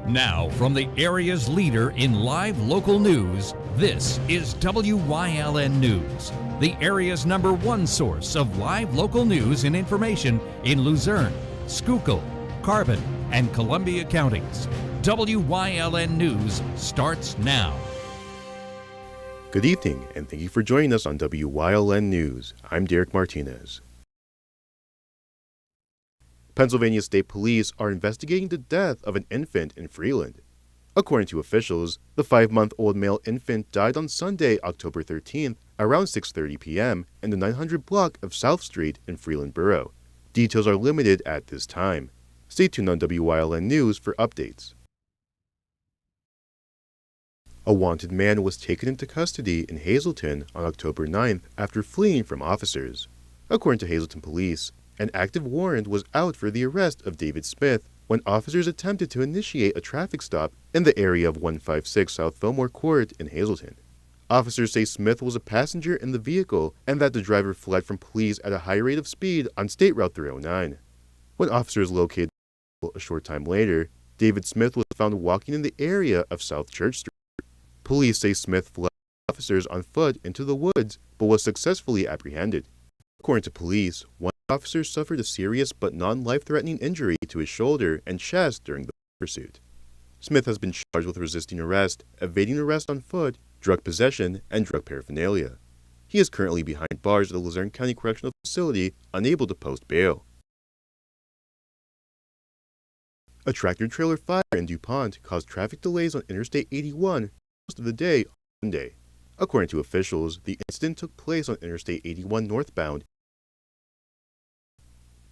Now, from the area's leader in live local news, this is WYLN News, the area's #1 source of live local news and information in Luzerne, Schuylkill, Carbon, and Columbia counties. WYLN News starts now. Good evening, and thank you for joining us on WYLN News. I'm Derek Martinez. Pennsylvania State Police are investigating the death of an infant in Freeland. According to officials, the 5-month-old male infant died on Sunday, October 13th, around 6:30 p.m. in the 900 block of South Street in Freeland Borough. Details are limited at this time. Stay tuned on WYLN News for updates. A wanted man was taken into custody in Hazleton on October 9th after fleeing from officers. According to Hazleton Police, an active warrant was out for the arrest of David Smith when officers attempted to initiate a traffic stop in the area of 156 South Fillmore Court in Hazleton. Officers say Smith was a passenger in the vehicle and that the driver fled from police at a high rate of speed on State Route 309. When officers located the vehicle a short time later, David Smith was found walking in the area of South Church Street. Police say Smith fled officers on foot into the woods but was successfully apprehended. According to police, one officer suffered a serious but non-life-threatening injury to his shoulder and chest during the pursuit. Smith has been charged with resisting arrest, evading arrest on foot, drug possession, and drug paraphernalia. He is currently behind bars at the Luzerne County Correctional Facility, unable to post bail. A tractor-trailer fire in DuPont caused traffic delays on Interstate 81 most of the day on Monday. According to officials, the incident took place on Interstate 81 northbound.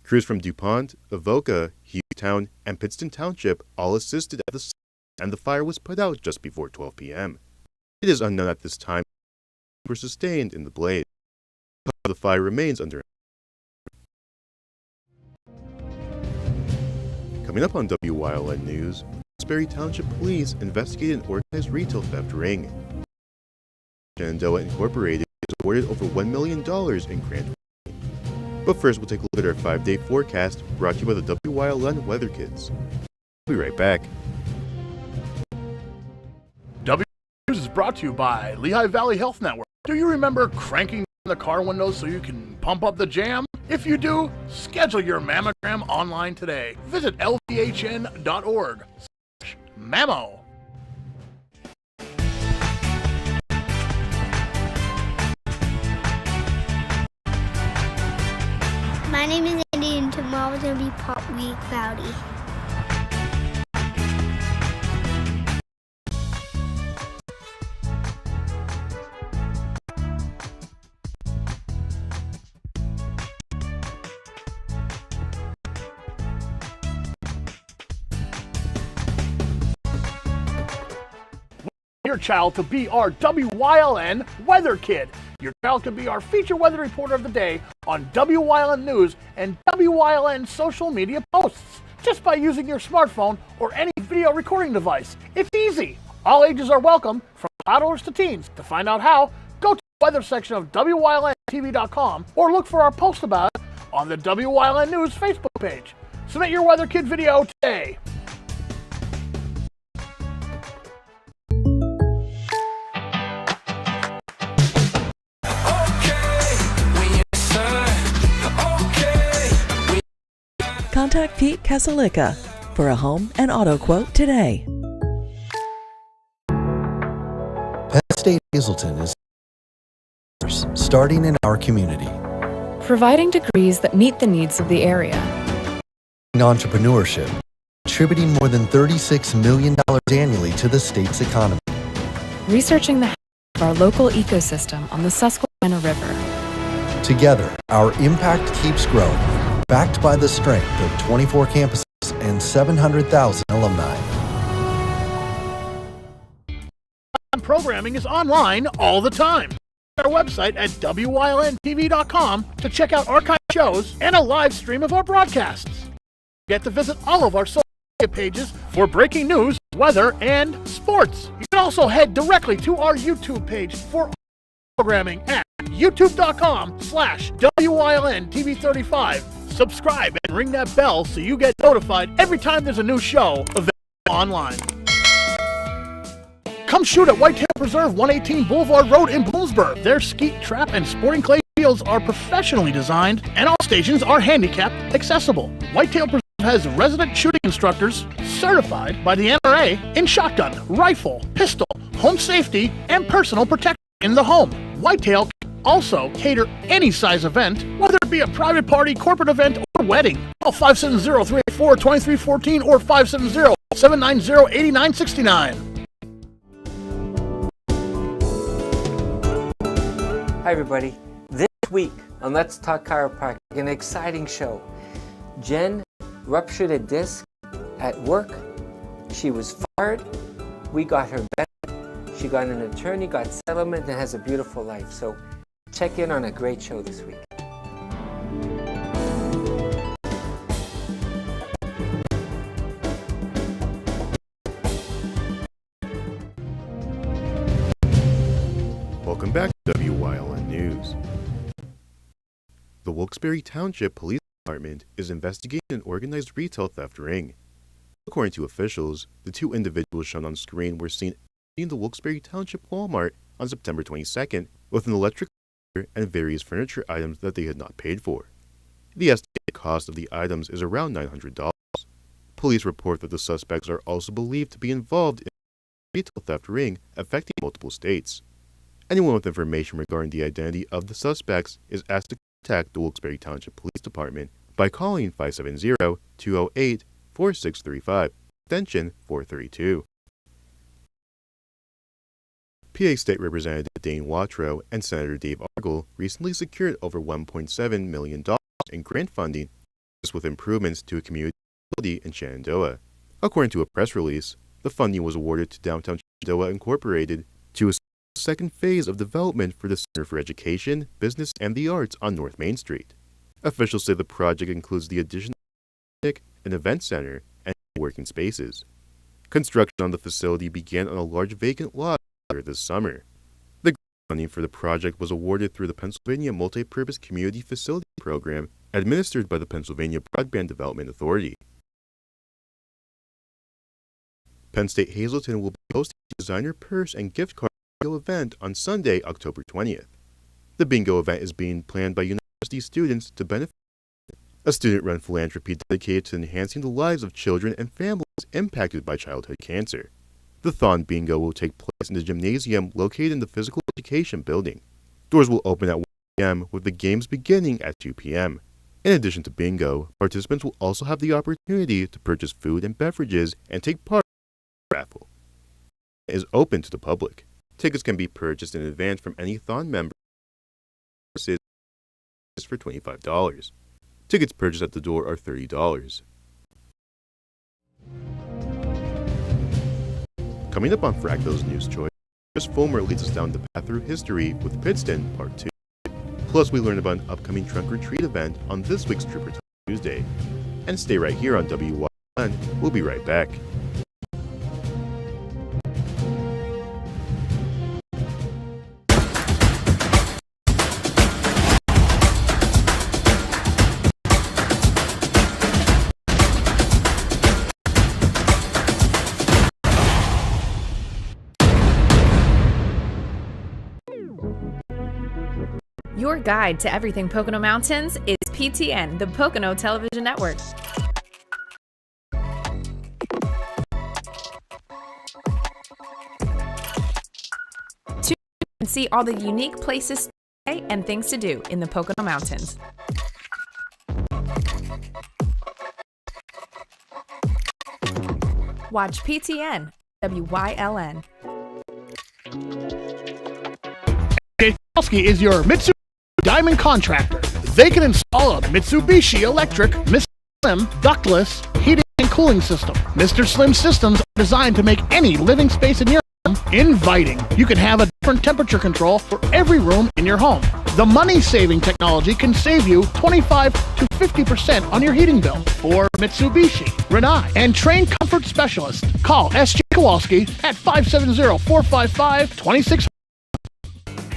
Crews from DuPont, Avoca, Hughtown, and Pittston Township all assisted at the scene, and the fire was put out just before 12 p.m. It is unknown at this time if were sustained in the blaze. The fire remains under. Coming up on WYLN News, Salisbury Township Police investigated an organized retail theft ring. Shenandoah Incorporated is awarded over $1 million in grant. But first, we'll take a look at our 5-day forecast brought to you by the WYLN Weather Kids. We'll be right back. W News is brought to you by Lehigh Valley Health Network. Do you remember cranking the car windows so you can pump up the jam? If you do, schedule your mammogram online today. Visit lvhn.org/mammo. My name is Andy, and tomorrow's going to be partly cloudy. Your child to be our WYLN Weather Kid. Your child can be our feature weather reporter of the day on WYLN News and WYLN social media posts just by using your smartphone or any video recording device. It's easy. All ages are welcome, from toddlers to teens. To find out how, go to the weather section of WYLNTV.com or look for our post about it on the WYLN News Facebook page. Submit your Weather Kid video today. Contact Pete Casalica for a home and auto quote today. Penn State Hazleton is starting in our community. Providing degrees that meet the needs of the area. Entrepreneurship, contributing more than $36 million annually to the state's economy. Researching the health of our local ecosystem on the Susquehanna River. Together, our impact keeps growing, backed by the strength of 24 campuses and 700,000 alumni. Programming is online all the time. Our website at WYLNTV.com to check out archive shows and a live stream of our broadcasts. Get to visit all of our social media pages for breaking news, weather, and sports. You can also head directly to our YouTube page for programming at youtube.com/WYLNTV35. Subscribe and ring that bell so you get notified every time there's a new show available online. Come shoot at Whitetail Preserve, 118 Boulevard Road in Bloomsburg. Their skeet, trap, and sporting clay fields are professionally designed, and all stations are handicap accessible. Whitetail Preserve has resident shooting instructors certified by the NRA in shotgun, rifle, pistol, home safety, and personal protection in the home. Whitetail can also cater any size event, whether it be a private party, corporate event, or wedding. Call 570-384-2314 or 570-790-8969. Hi everybody. This week on Let's Talk Chiropractic, an exciting show. Jen ruptured a disc at work. She was fired. We got her better. She got an attorney, got settlement, and has a beautiful life. So check in on a great show this week. Welcome back to Wyln News. The Wilkes-Barre Township Police Department is investigating an organized retail theft ring. According to officials, the two individuals shown on screen were seen in the Wilkes-Barre Township Walmart on September 22nd with an electric scooter and various furniture items that they had not paid for. The estimated cost of the items is around $900. Police report that the suspects are also believed to be involved in a retail theft ring affecting multiple states. Anyone with information regarding the identity of the suspects is asked to contact the Wilkes-Barre Township Police Department by calling 570-208-4635, extension 432. PA State Representative Dane Watrow and Senator Dave Argel recently secured over $1.7 million in grant funding with improvements to a community facility in Shenandoah. According to a press release, the funding was awarded to Downtown Shenandoah Incorporated to a second phase of development for the Center for Education, Business, and the Arts on North Main Street. Officials say the project includes the addition of an event center and working spaces. Construction on the facility began on a large vacant lot this summer. The funding for the project was awarded through the Pennsylvania Multipurpose Community Facility Program administered by the Pennsylvania Broadband Development Authority. Penn State Hazleton will be hosting a designer purse and gift card bingo event on Sunday, October 20th. The bingo event is being planned by university students to benefit a student-run philanthropy dedicated to enhancing the lives of children and families impacted by childhood cancer. The Thon Bingo will take place in the gymnasium located in the Physical Education Building. Doors will open at 1 p.m. with the games beginning at 2 p.m. In addition to bingo, participants will also have the opportunity to purchase food and beverages and take part in the raffle. It is open to the public. Tickets can be purchased in advance from any Thon member for $25. Tickets purchased at the door are $30. Coming up on Fractal's News Choice, Chris Fulmer leads us down the path through history with Pittston Part 2. Plus, we learn about an upcoming trunk or treat event on this week's Trooper Talk Tuesday. And stay right here on WYLN. We'll be right back. Your guide to everything Pocono Mountains is PTN, the Pocono Television Network. Tune in and see all the unique places to stay and things to do in the Pocono Mountains. Watch PTN, WYLN. Is your Mitsubishi Diamond contractor. They can install a Mitsubishi electric Mr. Slim ductless heating and cooling system. Mr. Slim systems are designed to make any living space in your home inviting. You can have a different temperature control for every room in your home. The money-saving technology can save you 25 to 50% on your heating bill. For Mitsubishi, Renai, and trained comfort specialists, call S.J. Kowalski at 570-455-2600.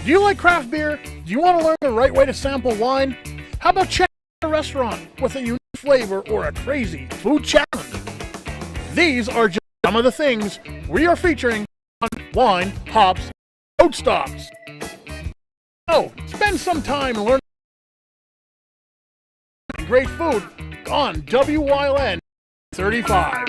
Do you like craft beer? Do you want to learn the right way to sample wine? How about checking out a restaurant with a unique flavor or a crazy food challenge? These are just some of the things we are featuring on Wine, Hops, Road Stops. So, spend some time learning great food on WYLN 35.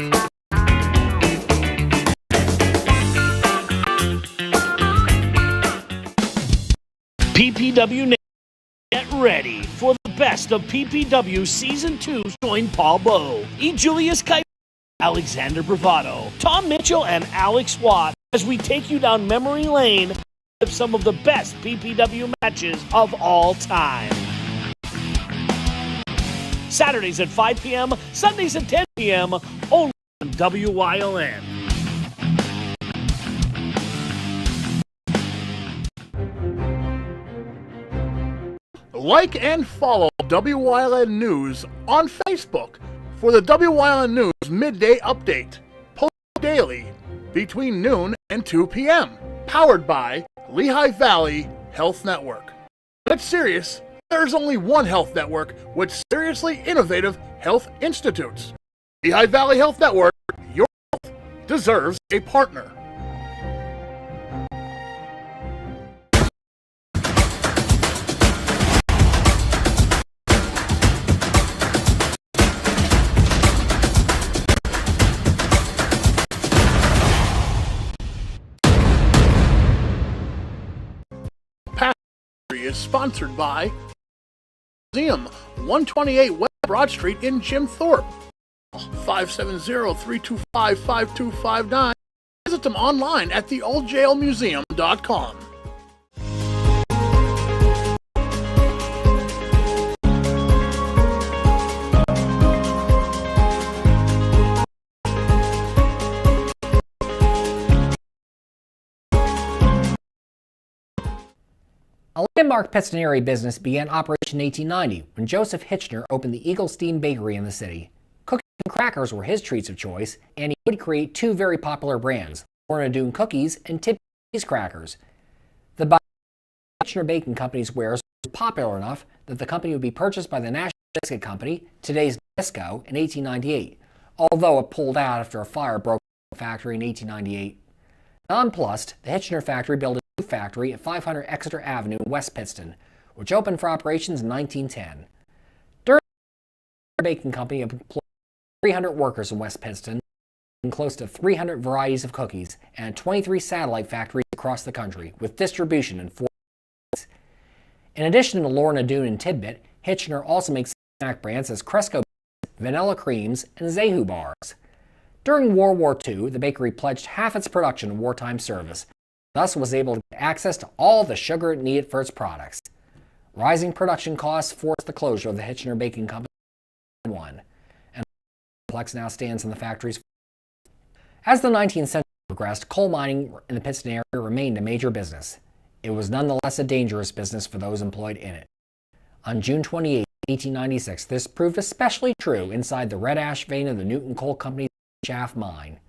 PPW Nation, get ready for the best of PPW Season 2. Join Paul Bowe, E. Julius Kuiper, Alexander Bravado, Tom Mitchell, and Alex Watt as we take you down memory lane of some of the best PPW matches of all time. Saturdays at 5 p.m., Sundays at 10 p.m., only on WYLN. Like and follow WYLN News on Facebook for the WYLN News Midday Update. Post daily between noon and 2 p.m. Powered by Lehigh Valley Health Network. That's serious. There's only one health network with seriously innovative health institutes. Lehigh Valley Health Network, your health deserves a partner. Is sponsored by Museum, 128 West Broad Street in Jim Thorpe. 570-325-5259. Visit them online at theoldjailmuseum.com. A landmark Pittston area business began operation in 1890 when Joseph Hitchner opened the Eagle Steam Bakery in the city. Cookies and crackers were his treats of choice, and he would create two very popular brands, Lorna Doone cookies and Tippy cheese crackers. The Hitchner Baking Company's wares was popular enough that the company would be purchased by the National Biscuit Company, today's Disco, in 1898, although it pulled out after a fire broke out in the factory in 1898. Nonplussed, the Hitchner factory built a new factory at 500 Exeter Avenue in West Pittston, which opened for operations in 1910. During the baking company employed 300 workers in West Pittston, and close to 300 varieties of cookies, and 23 satellite factories across the country, with distribution in 4 states. In addition to Lorna Doone and Tidbit, Hitchner also makes snack brands as Cresco Vanilla Creams and Zehu Bars. During World War II, the bakery pledged half its production to wartime service, thus was able to get access to all the sugar it needed for its products. Rising production costs forced the closure of the Hitchner Baking Company in 1901, and the complex now stands in the factory's. As the 19th century progressed, coal mining in the Pittston area remained a major business. It was nonetheless a dangerous business for those employed in it. On June 28, 1896, this proved especially true inside the red ash vein of the Newton Coal Company's Shaft mine.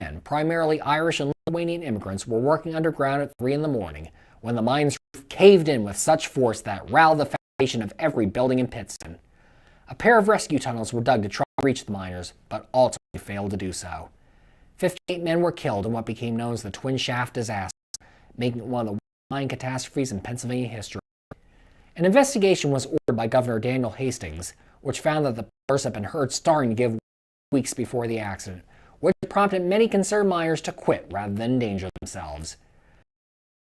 And primarily Irish and Lithuanian immigrants were working underground at 3 in the morning when the mine's roof caved in with such force that rattled the foundation of every building in Pittston. A pair of rescue tunnels were dug to try to reach the miners, but ultimately failed to do so. 58 men were killed in what became known as the Twin Shaft disaster, making it one of the worst mine catastrophes in Pennsylvania history. An investigation was ordered by Governor Daniel Hastings, which found that the pillars had been heard starting to give weeks before the accident, which prompted many concerned miners to quit rather than endanger themselves.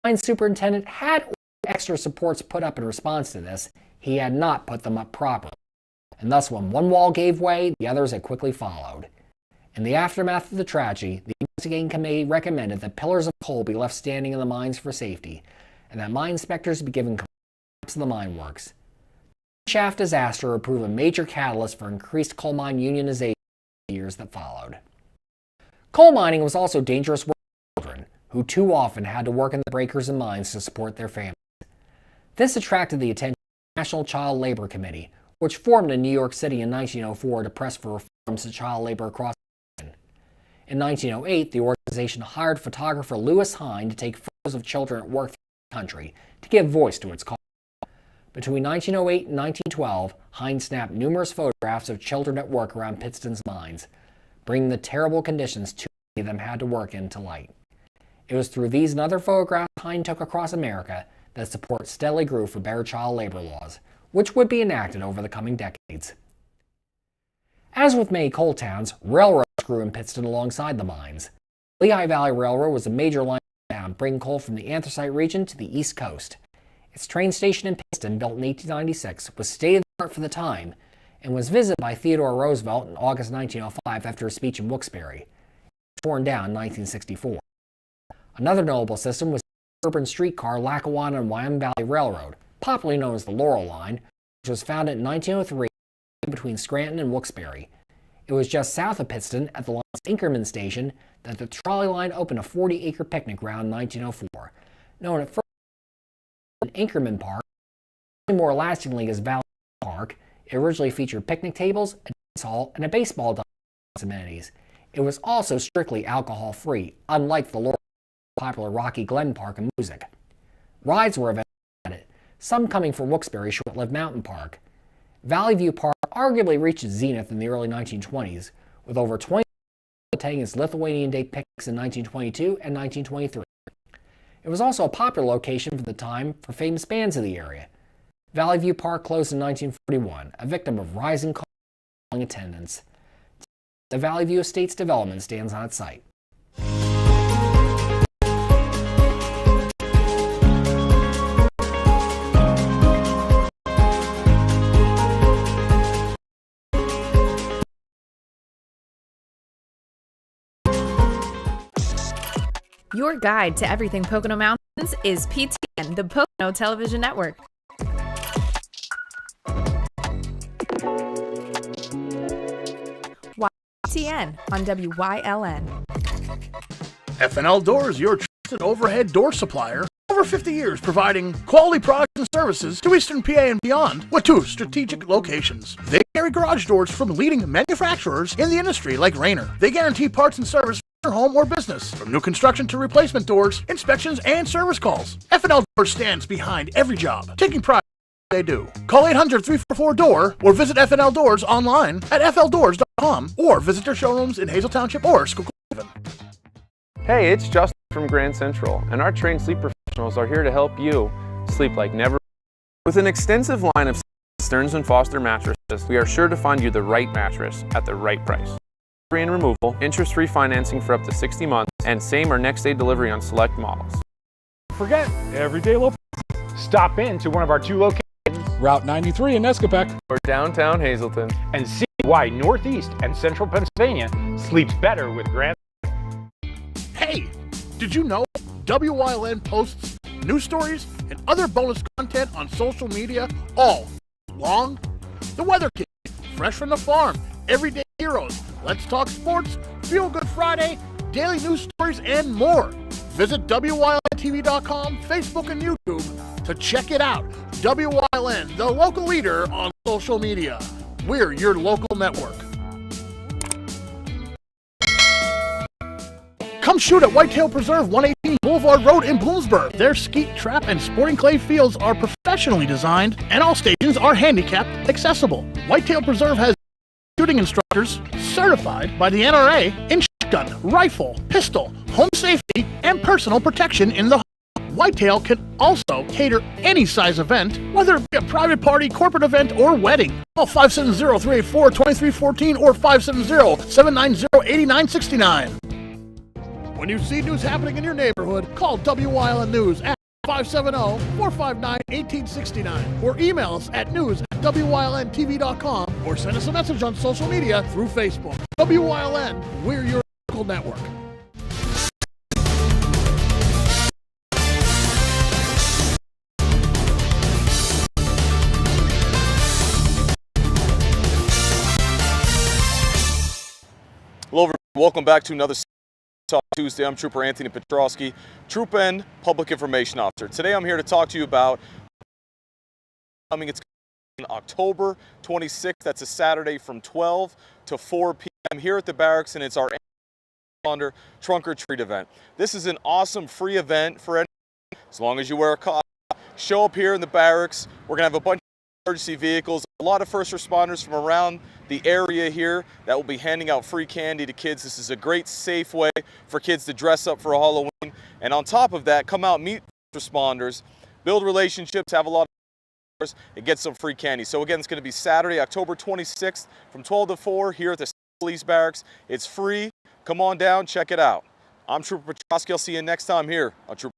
The mine superintendent had ordered extra supports put up in response to this. He had not put them up properly, and thus when one wall gave way, the others had quickly followed. In the aftermath of the tragedy, the investigating committee recommended that pillars of coal be left standing in the mines for safety, and that mine inspectors be given maps of the mine works. The shaft disaster would prove a major catalyst for increased coal mine unionization in the years that followed. Coal mining was also dangerous work for children, who too often had to work in the breakers and mines to support their families. This attracted the attention of the National Child Labor Committee, which formed in New York City in 1904 to press for reforms to child labor across the nation. In 1908, the organization hired photographer Lewis Hine to take photos of children at work throughout the country to give voice to its cause. Between 1908 and 1912, Hine snapped numerous photographs of children at work around Pittston's mines. bringing the terrible conditions too many of them had to work in to light. It was through these and other photographs Hine took across America that support steadily grew for better child labor laws, which would be enacted over the coming decades. As with many coal towns, railroads grew in Pittston alongside the mines. Lehigh Valley Railroad was a major line down, bringing coal from the anthracite region to the East Coast. Its train station in Pittston, built in 1896, was state-of-the-art for the time and was visited by Theodore Roosevelt in August 1905 after a speech in Wilkes-Barre. It was torn down in 1964. Another notable system was the urban streetcar Lackawanna and Wyoming Valley Railroad, popularly known as the Laurel Line, which was founded in 1903 between Scranton and Wilkes-Barre. It was just south of Pittston at the line's Inkerman Station that the trolley line opened a 40-acre picnic ground in 1904. Known at first as Inkerman Park, more lastingly as Valley Park, it originally featured picnic tables, a dance hall, and a baseball diamond as amenities. It was also strictly alcohol-free, unlike the Laurel popular Rocky Glen Park and music. Rides were eventually added, some coming from Wilkes-Barre short-lived Mountain Park. Valley View Park arguably reached its zenith in the early 1920s, with over 20 attending its Lithuanian Day picnics in 1922 and 1923. It was also a popular location for the time for famous bands of the area. Valley View Park closed in 1941, a victim of rising costs and attendance. The Valley View Estates development stands on its site. Your guide to everything Pocono Mountains is PTN, the Pocono Television Network. PTN on WYLN. FNL Doors, your trusted overhead door supplier. Over 50 years providing quality products and services to Eastern PA and beyond with 2 strategic locations. They carry garage doors from leading manufacturers in the industry like Rayner. They guarantee parts and service for your home or business. From new construction to replacement doors, inspections, and service calls. FNL Doors stands behind every job, taking pride in what they do. Call 800-344-DOOR or visit FNL Doors online at fldoors.com or visit their showrooms in Hazel Township or Skokoven. Hey, it's Justin from Grand Central, and our trained sleep professionals are here to help you sleep like never. With an extensive line of Stearns & Foster mattresses, we are sure to find you the right mattress at the right price. Free and removal, interest-free financing for up to 60 months, and same or next day delivery on select models. Forget everyday low. Stop in to one of our 2 locations, Route 93 in Nescopec, or downtown Hazleton, and see why Northeast and Central Pennsylvania sleeps better with Grand. Hey, did you know WYLN posts news stories and other bonus content on social media all long? The Weather Kit, Fresh from the Farm, Everyday Heroes, Let's Talk Sports, Feel Good Friday, daily news stories, and more. Visit WYLNTV.com, Facebook, and YouTube to check it out. WYLN, the local leader on social media. We're your local network. Come shoot at Whitetail Preserve, 118 Boulevard Road in Bloomsburg. Their skeet, trap, and sporting clay fields are professionally designed, and all stations are handicapped accessible. Whitetail Preserve has shooting instructors certified by the NRA in shotgun, rifle, pistol, home safety, and personal protection in the home. Whitetail can also cater any size event, whether it be a private party, corporate event, or wedding. Call 570-384-2314 or 570-790-8969. When you see news happening in your neighborhood, call WYLN News at 570-459-1869 or email us at news@WYLNTV.com or send us a message on social media through Facebook. WYLN, we're your local network. Hello, everyone. Welcome back to another Talk Tuesday. I'm Trooper Anthony Petrowski, Troop N Public Information Officer. Today I'm here to talk to you about it's October 26th. That's a Saturday from 12 to 4 p.m. here at the barracks, and it's our annual Trunk or Treat event. This is an awesome free event for anyone, as long as you wear a costume. Show up here in the barracks. We're going to have a bunch emergency vehicles. A lot of first responders from around the area here that will be handing out free candy to kids. This is a great, safe way for kids to dress up for Halloween. And on top of that, come out, meet first responders, build relationships, have a lot of and get some free candy. So again, it's going to be Saturday, October 26th from 12 to 4 here at the Police Barracks. It's free. Come on down, check it out. I'm Trooper Petrosky. I'll see you next time here on Trooper.